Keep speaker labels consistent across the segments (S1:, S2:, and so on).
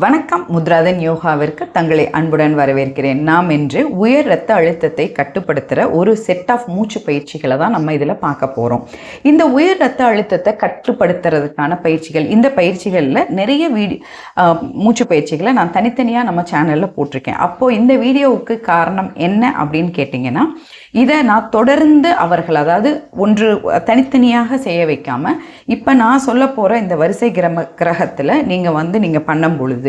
S1: வணக்கம். முத்ராதன் யோகாவிற்கு தங்களை அன்புடன் வரவேற்கிறேன். நாம் இன்று உயர் இரத்த அழுத்தத்தை கட்டுப்படுத்துகிற ஒரு செட் ஆஃப் மூச்சு பயிற்சிகளை தான் நம்ம இதில் பார்க்க போகிறோம். இந்த உயர் இரத்த அழுத்தத்தை கட்டுப்படுத்துறதுக்கான பயிற்சிகள், இந்த பயிற்சிகளில் நிறைய மூச்சு பயிற்சிகளை நான் தனித்தனியாக நம்ம சேனலில் போட்டிருக்கேன். அப்போது இந்த வீடியோவுக்கு காரணம் என்ன அப்படின்னு கேட்டிங்கன்னா, இதை நான் தொடர்ந்து அவர்கள், அதாவது ஒன்று தனித்தனியாக செய்ய வைக்காமல், இப்போ நான் சொல்ல போகிற இந்த வரிசை கிரகத்தில் நீங்கள் பண்ணும் பொழுது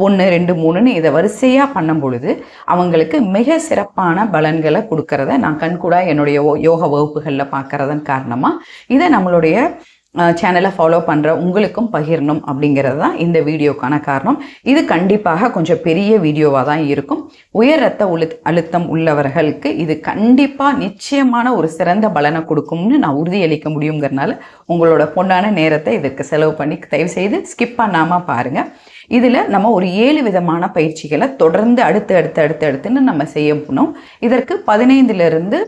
S1: 1 2 3ன்னு இதை வரிசையாக பண்ணும் பொழுது அவங்களுக்கு மிக சிறப்பான பலன்களை கொடுக்கறத நான் கண்கூடா என்னுடைய யோகா வகுப்புகளில் பார்க்கறதன் காரணமாக இதை நம்மளுடைய சேனலை ஃபாலோ பண்ணுற உங்களுக்கும் பகிரணும் அப்படிங்கிறது தான் இந்த வீடியோக்கான காரணம். இது கண்டிப்பாக கொஞ்சம் பெரிய வீடியோவாக தான் இருக்கும். உயர் இரத்த அழுத்தம் உள்ளவர்களுக்கு இது கண்டிப்பாக நிச்சயமான ஒரு சிறந்த பலனை கொடுக்கும்னு நான் உறுதியளிக்க முடியுங்கிறனால உங்களோட பொன்னான நேரத்தை இதற்கு செலவு பண்ணி தயவுசெய்து ஸ்கிப் பண்ணாமல் பாருங்கள். இதில் நம்ம ஒரு 7 விதமான பயிற்சிகளை தொடர்ந்து அடுத்துன்னு நம்ம செய்ய போனோம். இதற்கு 15லிருந்து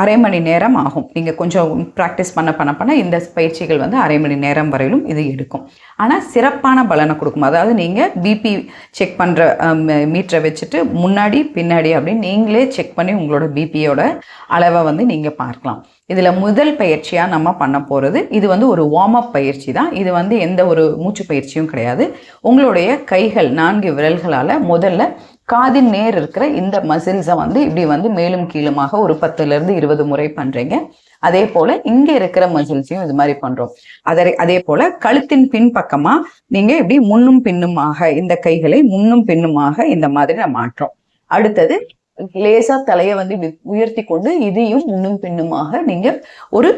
S1: அரை மணி நேரம் ஆகும். நீங்கள் கொஞ்சம் ப்ராக்டிஸ் பண்ண இந்த பயிற்சிகள் அரை மணி நேரம் வரையிலும் இது எடுக்கும். ஆனால் சிறப்பான பலனை கொடுக்கும். அதாவது நீங்கள் பிபி செக் பண்ணுற மீட்டரை வச்சுட்டு முன்னாடி பின்னாடி அப்படின்னு நீங்களே செக் பண்ணி உங்களோட பிபியோட அளவை நீங்கள் பார்க்கலாம். இதில் முதல் பயிற்சியாக நம்ம பண்ண போகிறது இது ஒரு வார்ம் அப் பயிற்சி தான். இது எந்த ஒரு மூச்சு பயிற்சியும் கிடையாது. உங்களுடைய கைகள் 4 விரல்களால் முதல்ல காதின் நேர் இருக்கிற இந்த மசில்ஸை இப்படி மேலும் கீழுமாக ஒரு 10லிருந்து 20 முறை பண்ணுறீங்க. அதே போல் இங்கே இருக்கிற மசில்ஸையும் இது மாதிரி பண்ணுறோம். அதே போல் கழுத்தின் பின்பக்கமாக நீங்கள் இப்படி முன்னும் பின்னுமாக இந்த கைகளை முன்னும் பின்னுமாக இந்த மாதிரி நம்ம மாற்றோம். அடுத்தது லேசா தலையை இப்படி உயர்த்தி கொண்டு இதையும் முன்னும் பின்னுமாக நீங்கள் ஒரு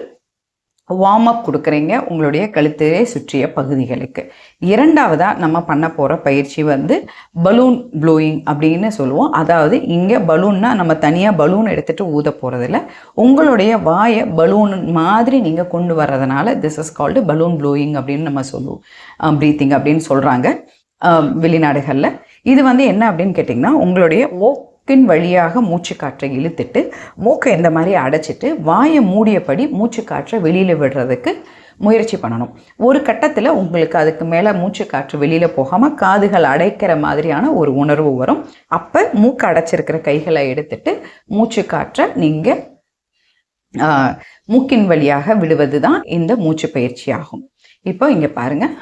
S1: வார்ம் அப் கொடுக்குறீங்க உங்களுடைய கழுத்தையே சுற்றிய பகுதிகளுக்கு. இரண்டாவதாக நம்ம பண்ண போகிற பயிற்சி பலூன் ப்ளோயிங் அப்படின்னு சொல்லுவோம். அதாவது இங்கே பலூன்னா நம்ம தனியாக பலூன் எடுத்துகிட்டு ஊத போகிறதில்ல, உங்களுடைய வாயை பலூன் மாதிரி நீங்கள் கொண்டு வர்றதுனால this is called balloon blowing அப்படின்னு நம்ம சொல்லுவோம். ப்ரீத்திங் அப்படின்னு சொல்கிறாங்க வெளிநாடுகளில். இது என்ன அப்படின்னு கேட்டிங்கன்னா, உங்களுடைய மூக்கின் வழியாக மூச்சு காற்றை இழுத்துட்டு மூக்கை இந்த மாதிரி அடைச்சிட்டு வாயை மூடியபடி மூச்சு காற்றை வெளியில் விடுறதுக்கு முயற்சி பண்ணணும். ஒரு கட்டத்தில் உங்களுக்கு அதுக்கு மேலே மூச்சு காற்று வெளியில் போகாமல் காதுகள் அடைக்கிற மாதிரியான ஒரு உணர்வு வரும். அப்போ மூக்கு அடைச்சிருக்கிற கைகளை எடுத்துட்டு மூச்சு காற்றை நீங்கள் மூக்கின் வழியாக விடுவது தான் இந்த மூச்சு பயிற்சி ஆகும். இப்போ இங்கே பாருங்கள்.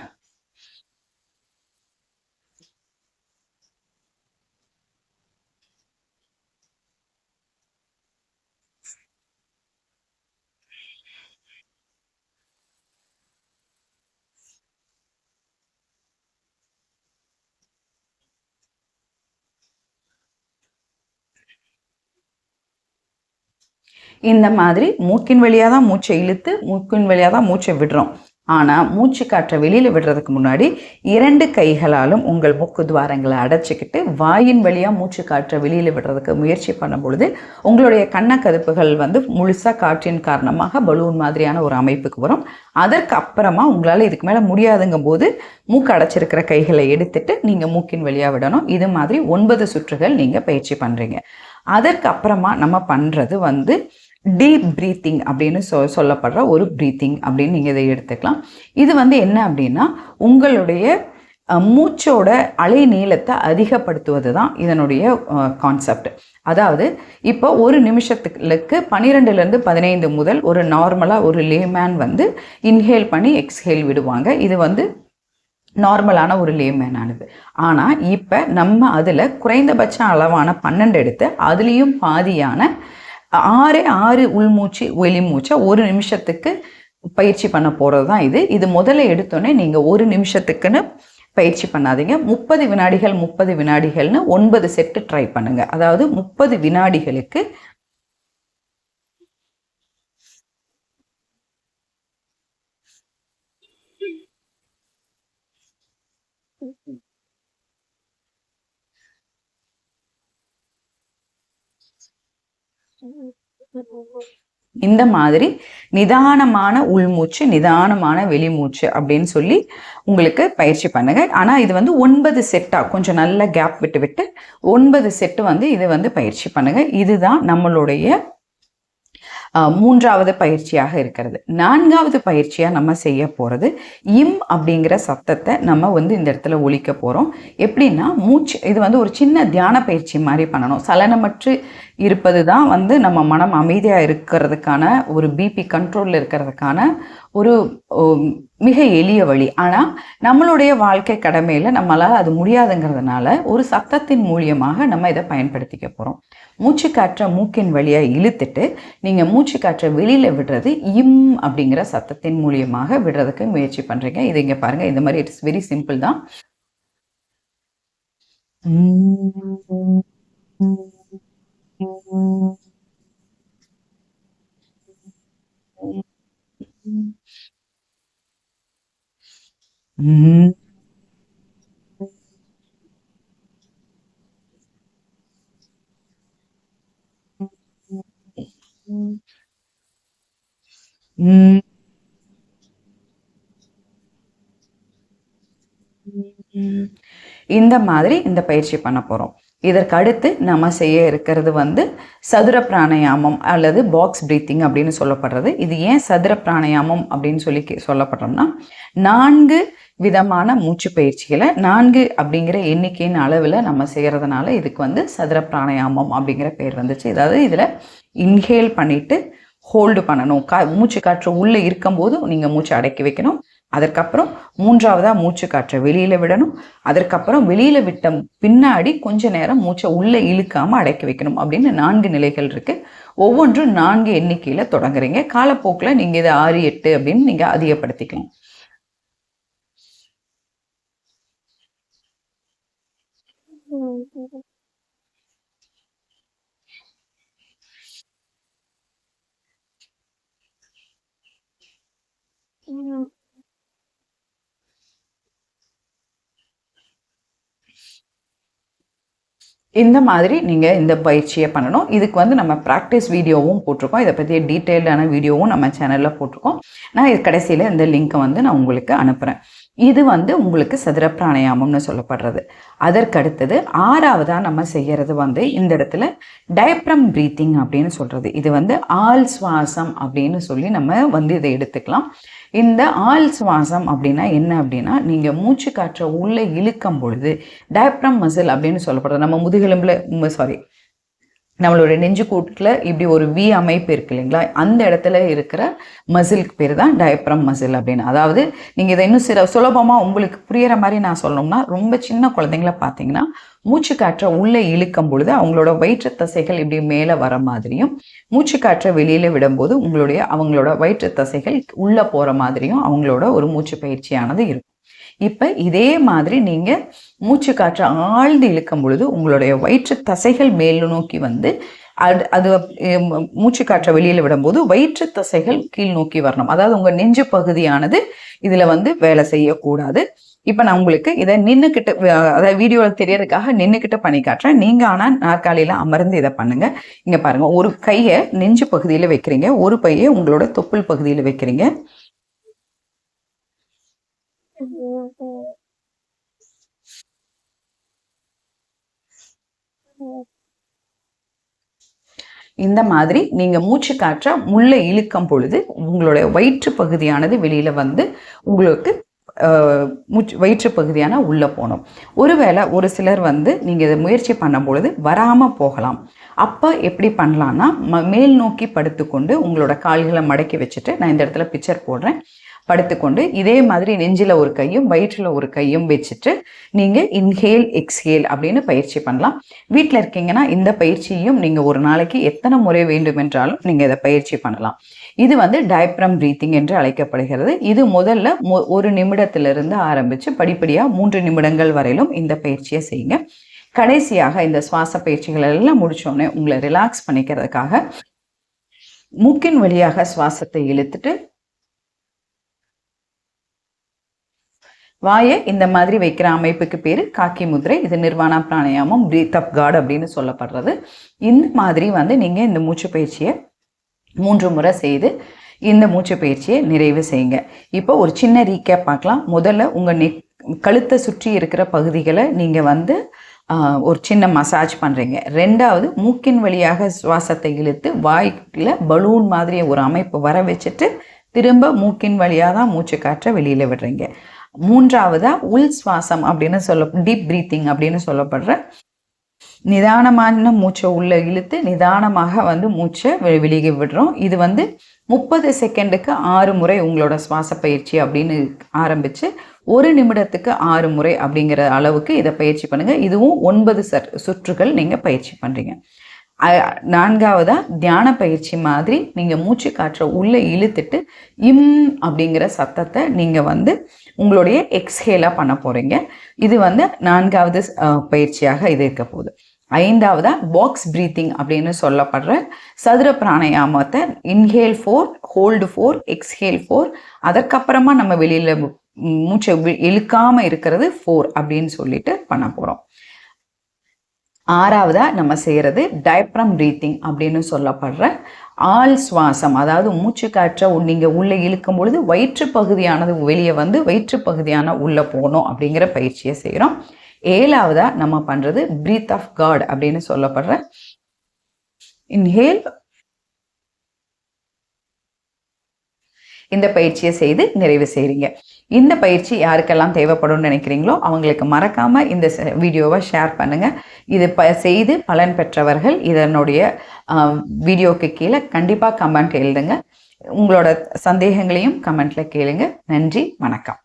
S1: இந்த மாதிரி மூக்கின் வழியாக தான் மூச்சை இழுத்து மூக்கின் வழியாக தான் மூச்சை விடுறோம். ஆனால் மூச்சு காற்றை வெளியில் விடுறதுக்கு முன்னாடி 2 கைகளாலும் உங்கள் மூக்கு துவாரங்களை அடைச்சிக்கிட்டு வாயின் வழியாக மூச்சு காற்றை வெளியில் விடுறதுக்கு முயற்சி பண்ணும் பொழுது உங்களுடைய கண்ணக்கதுப்புகள் முழுசாக காற்றின் காரணமாக பலூன் மாதிரியான ஒரு அமைப்புக்கு வரும். அதற்கு அப்புறமா உங்களால் இதுக்கு மேலே முடியாதுங்கும் போது மூக்கு அடைச்சிருக்கிற கைகளை எடுத்துட்டு நீங்கள் மூக்கின் வழியாக விடணும். இது மாதிரி 9 சுற்றுகள் நீங்கள் பயிற்சி பண்ணுறீங்க. அதற்கு அப்புறமா நம்ம பண்ணுறது டீப் ப்ரீத்திங் அப்படின்னு சொல்லப்படுற ஒரு ப்ரீத்திங் அப்படின்னு நீங்கள் இதை எடுத்துக்கலாம். இது என்ன அப்படின்னா, உங்களுடைய மூச்சோட அலை நீளத்தை அதிகப்படுத்துவது தான் இதனுடைய கான்செப்ட். அதாவது இப்போ ஒரு நிமிஷத்துக்கு 12லிருந்து 15 முதல் ஒரு நார்மலாக ஒரு லேமேன் இன்ஹேல் பண்ணி எக்ஸ்ஹேல் விடுவாங்க. இது நார்மலான ஒரு லேமேனானது. ஆனால் இப்போ நம்ம அதில் குறைந்தபட்ச அளவான 12 எடுத்து அதுலேயும் பாதியான 6 உள்மூச்சு வெளிமூச்சை ஒரு நிமிஷத்துக்கு பயிற்சி பண்ண போகிறது தான் இது முதல்ல எடுத்தோன்னே நீங்கள் ஒரு நிமிஷத்துக்குன்னு பயிற்சி பண்ணாதீங்க. 30 வினாடிகள் 30 வினாடிகள்னு 9 செட்டு ட்ரை பண்ணுங்கள். அதாவது 30 வினாடிகளுக்கு இந்த மாதிரி நிதானமான உள்மூச்சு நிதானமான வெளிமூச்சு அப்படின்னு சொல்லி உங்களுக்கு பயிற்சி பண்ணுங்க. ஆனால் இது 9 செட்டாக கொஞ்சம் நல்ல கேப் விட்டு 9 செட்டு இது பயிற்சி பண்ணுங்க. இதுதான் நம்மளுடைய மூன்றாவது பயிற்சியாக இருக்கிறது. நான்காவது பயிற்சியாக நம்ம செய்ய போகிறது இம் அப்படிங்கிற சத்தத்தை நம்ம வந்து இந்த இடத்துல ஒலிக்க போகிறோம். எப்படின்னா மூச்சு, இது வந்து ஒரு சின்ன தியான பயிற்சி மாதிரி பண்ணணும். சலனமற்று இருப்பது தான் வந்து நம்ம மனம் அமைதியாக இருக்கிறதுக்கான, ஒரு பிபி கண்ட்ரோலில் இருக்கிறதுக்கான ஒரு மிக எளிய வழி. ஆனால் நம்மளுடைய வாழ்க்கை கடமையில் நம்மளால் அது முடியாதுங்கிறதுனால ஒரு சத்தத்தின் மூலியமாக நம்ம இதை பயன்படுத்திக்க போகிறோம். மூச்சு காற்றை மூக்கின் வழியாக இழுத்துட்டு நீங்கள் மூச்சு காற்றை வெளியில் விடுறது இம் அப்படிங்கிற சத்தத்தின் மூலியமாக விடுறதுக்கு முயற்சி பண்ணுறீங்க. இது இங்கே பாருங்கள், இந்த மாதிரி இட்ஸ் வெரி சிம்பிள் தான். இந்த மாதிரி இந்த பயிற்சி பண்ண போகிறோம். இதற்கு அடுத்து நம்ம செய்ய இருக்கிறது வந்து சதுர பிராணாயாமம் அல்லது பாக்ஸ் பிரீத்திங் அப்படின்னு சொல்லப்படுறது. இது ஏன் சதுர பிராணாயாமம் அப்படின்னு சொல்லப்படுறோம்னா, 4 விதமான மூச்சு பயிற்சிகளை 4 அப்படிங்கிற எண்ணிக்கையின் அளவில் நம்ம செய்கிறதுனால இதுக்கு வந்து சதுர பிராணாயாமம் அப்படிங்கிற பேர் வந்துச்சு. அதாவது இதில் இன்ஹேல் பண்ணிவிட்டு ஹோல்டு பண்ணணும். மூச்சு காற்று உள்ளே இருக்கும்போது நீங்கள் மூச்சை அடக்கி வைக்கணும். அதற்கப்புறம் மூன்றாவதாக மூச்சு காற்றை வெளியில் விடணும். அதற்கப்புறம் வெளியில் விட்ட பின்னாடி கொஞ்ச நேரம் மூச்சை உள்ளே இழுக்காமல் அடக்கி வைக்கணும் அப்படின்னு 4 நிலைகள் இருக்குது. ஒவ்வொன்றும் 4 எண்ணிக்கையில் தொடங்குறீங்க. காலப்போக்கில் நீங்கள் இதை 6, 8 அப்படின்னு நீங்கள் அதிகப்படுத்திக்கலாம். இந்த மாதிரி நீங்கள் இந்த பயிற்சியை பண்ணணும். இதுக்கு வந்து நம்ம ப்ராக்டிஸ் வீடியோவும் போட்டிருக்கோம். இதை பற்றிய டீட்டெயில்டான வீடியோவும் நம்ம சேனலில் போட்டிருக்கோம். நான் இது கடைசியில் இந்த லிங்க்கை வந்து நான் உங்களுக்கு அனுப்புகிறேன். இது வந்து உங்களுக்கு சதுர பிராணாயாமம்னு சொல்லப்படுறது. அதற்கடுத்தது 6வதாக நம்ம செய்கிறது வந்து இந்த இடத்துல டயப்ரம் பிரீத்திங் அப்படின்னு சொல்கிறது. இது வந்து ஆள் சுவாசம் அப்படின்னு சொல்லி நம்ம வந்து இதை எடுத்துக்கலாம். இந்த ஆள் சுவாசம் அப்படின்னா என்ன அப்படின்னா, நீங்கள் மூச்சு காற்றை உள்ளே இழுக்கும் பொழுது டயப்ரம் மசில் அப்படின்னு சொல்லப்படுறது, நம்ம முதுகெலும்பில் நம்மளோட நெஞ்சு கூட்டில் இப்படி ஒரு வி அமைப்பு இருக்கு இல்லைங்களா, அந்த இடத்துல இருக்கிற மசிலுக்கு பேர் தான் டயப்ரம் மசில் அப்படின்னு. அதாவது நீங்கள் இதை இன்னும் சுலபமாக உங்களுக்கு புரிகிற மாதிரி நான் சொல்லணும்னா, ரொம்ப சின்ன குழந்தைங்கள பார்த்தீங்கன்னா மூச்சு காற்றை உள்ளே இழுக்கும் பொழுது அவங்களோட வயிற்று தசைகள் இப்படி மேலே வர மாதிரியும், மூச்சு காற்றை வெளியில் விடும்போது அவங்களோட வயிற்று தசைகள் உள்ளே போகிற மாதிரியும் அவங்களோட ஒரு மூச்சு பயிற்சியானது இருக்கும். இப்போ இதே மாதிரி நீங்கள் மூச்சு காற்றை ஆழ்ந்து இழுக்கும் பொழுது உங்களுடைய வயிற்று தசைகள் மேல் நோக்கி வந்து அது மூச்சு காற்றை வெளியில் விடும்போது வயிற்று தசைகள் கீழ் நோக்கி வரணும். அதாவது உங்கள் நெஞ்சு பகுதியானது இதில் வந்து வேலை செய்யக்கூடாது. இப்போ நான் உங்களுக்கு இதை நின்றுக்கிட்டு, அதாவது வீடியோவில் தெரியறதுக்காக நின்றுக்கிட்டு பண்ணி காட்டுறேன். நீங்கள் ஆனால் நாற்காலியில் அமர்ந்து இதை பண்ணுங்கள். இங்கே பாருங்கள், ஒரு கையை நெஞ்சு பகுதியில் வைக்கிறீங்க, ஒரு கையை உங்களோட தொப்புள் பகுதியில் வைக்கிறீங்க. இந்த மாதிரி நீங்கள் மூச்சு காற்றை உள்ளே இழுக்கும் பொழுது உங்களுடைய வயிற்று பகுதியானது வெளியில் வந்து உங்களுக்கு வயிற்று பகுதியான உள்ளே போகணும். ஒருவேளை ஒரு சிலர் வந்து நீங்கள் இதை முயற்சி பண்ணும் பொழுது வராமல் போகலாம். அப்போ எப்படி பண்ணலான்னா, மேல் நோக்கி படுத்துக்கொண்டு உங்களோட கால்களை மடக்கி வச்சுட்டு, நான் இந்த இடத்துல பிக்சர் போடுறேன், படுத்துக்கொண்டு இதே மாதிரி நெஞ்சில் ஒரு கையும் வயிற்றில் ஒரு கையும் வச்சுட்டு நீங்கள் இன்ஹேல் எக்ஸ்ஹேல் அப்படின்னு பயிற்சி பண்ணலாம். வீட்டில் இருக்கீங்கன்னா இந்த பயிற்சியும் நீங்கள் ஒரு நாளைக்கு எத்தனை முறை வேண்டுமென்றாலும் நீங்கள் இதை பயிற்சி பண்ணலாம். இது வந்து டயப்ரம் பிரீத்திங் என்று அழைக்கப்படுகிறது. இது முதல்ல 1 நிமிடத்திலிருந்து ஆரம்பித்து படிப்படியாக 3 நிமிடங்கள் வரையிலும் இந்த பயிற்சியை செய்யுங்க. கடைசியாக இந்த சுவாச பயிற்சிகள் எல்லாம் முடிச்சோடனே உங்களை ரிலாக்ஸ் பண்ணிக்கிறதுக்காக மூக்கின் வழியாக சுவாசத்தை இழுத்துட்டு வாயை இந்த மாதிரி வைக்கிற அமைப்புக்கு பேர் காக்கி முதிரை. இது நிர்வாணா பிராணாயாமம், பிரீத் அப் காட் அப்படின்னு சொல்லப்படுறது. இந்த மாதிரி வந்து நீங்கள் இந்த மூச்சு பயிற்சியை 3 முறை செய்து இந்த மூச்சு பயிற்சியை நிறைவு செய்யுங்க. இப்போ ஒரு சின்ன ரீகேப் பார்க்கலாம். முதல்ல உங்கள் கழுத்தை சுற்றி இருக்கிற பகுதிகளை நீங்கள் வந்து ஒரு சின்ன மசாஜ் பண்ணுறீங்க. ரெண்டாவது மூக்கின் வழியாக சுவாசத்தை இழுத்து வாய்க்குள்ள பலூன் மாதிரி ஒரு அமைப்பு வர வச்சுட்டு திரும்ப மூக்கின் வழியாக தான் மூச்சு காற்றை வெளியில் விடுறீங்க. மூன்றாவதாக உள் சுவாசம் அப்படின்னு டீப் ப்ரீத்திங் அப்படின்னு சொல்லப்படுற நிதானமான மூச்சை உள்ளே இழுத்து நிதானமாக மூச்சை வெளியே விடுறோம். இது 30 செகண்டுக்கு 6 முறை உங்களோட சுவாச பயிற்சி அப்படின்னு ஆரம்பித்து 1 நிமிடத்துக்கு 6 முறை அப்படிங்கிற அளவுக்கு இதை பயிற்சி பண்ணுங்கள். இதுவும் 9 சுற்றுகள் நீங்கள் பயிற்சி பண்ணுறீங்க. நான்காவதாக தியான பயிற்சி மாதிரி நீங்கள் மூச்சு காற்றை உள்ளே இழுத்துட்டு இம் அப்படிங்கிற சத்தத்தை நீங்கள் உங்களுடைய எக்ஸ்ஹேலாக பண்ண போகிறீங்க. இது 4வது பயிற்சியாக இது இருக்க போகுது. 5வதாக பாக்ஸ் ப்ரீத்திங் அப்படின்னு சொல்லப்படுற சதுர பிராணாயாமத்தை இன்ஹேல் 4, ஹோல்டு 4, எக்ஸ்ஹேல் 4, அதற்கப்புறமா நம்ம வெளியில் மூச்சை இழுக்காமல் இருக்கிறது 4 அப்படின்னு சொல்லிட்டு பண்ண போகிறோம். 6வதாக நம்ம செய்கிறது டயப்ரம் ப்ரீத்திங் அப்படின்னு சொல்லப்படுற ஆள் சுவாசம். அதாவது மூச்சு காற்றை நீங்கள் உள்ளே இழுக்கும் பொழுது வயிற்று பகுதியானது வெளியே வயிற்று பகுதியான உள்ளே போகணும் அப்படிங்கிற பயிற்சியை செய்கிறோம். 7வதாக நம்ம பண்ணுறது பிரீத் ஆஃப் காட் அப்படின்னு சொல்லப்படுற இன்ஹேல். இந்த பயிற்சியை செய்து நிறைவு செய்கிறீங்க. இந்த பயிற்சி யாருக்கெல்லாம் தேவைப்படும்னு நினைக்கிறீங்களோ அவங்களுக்கு மறக்காமல் இந்த வீடியோவை ஷேர் பண்ணுங்கள். இது செய்து பலன் பெற்றவர்கள் இதனுடைய வீடியோக்கு கீழே கண்டிப்பாக கமெண்ட் எழுதுங்க. உங்களோட சந்தேகங்களையும் கமெண்ட்டில் கேளுங்க. நன்றி, வணக்கம்.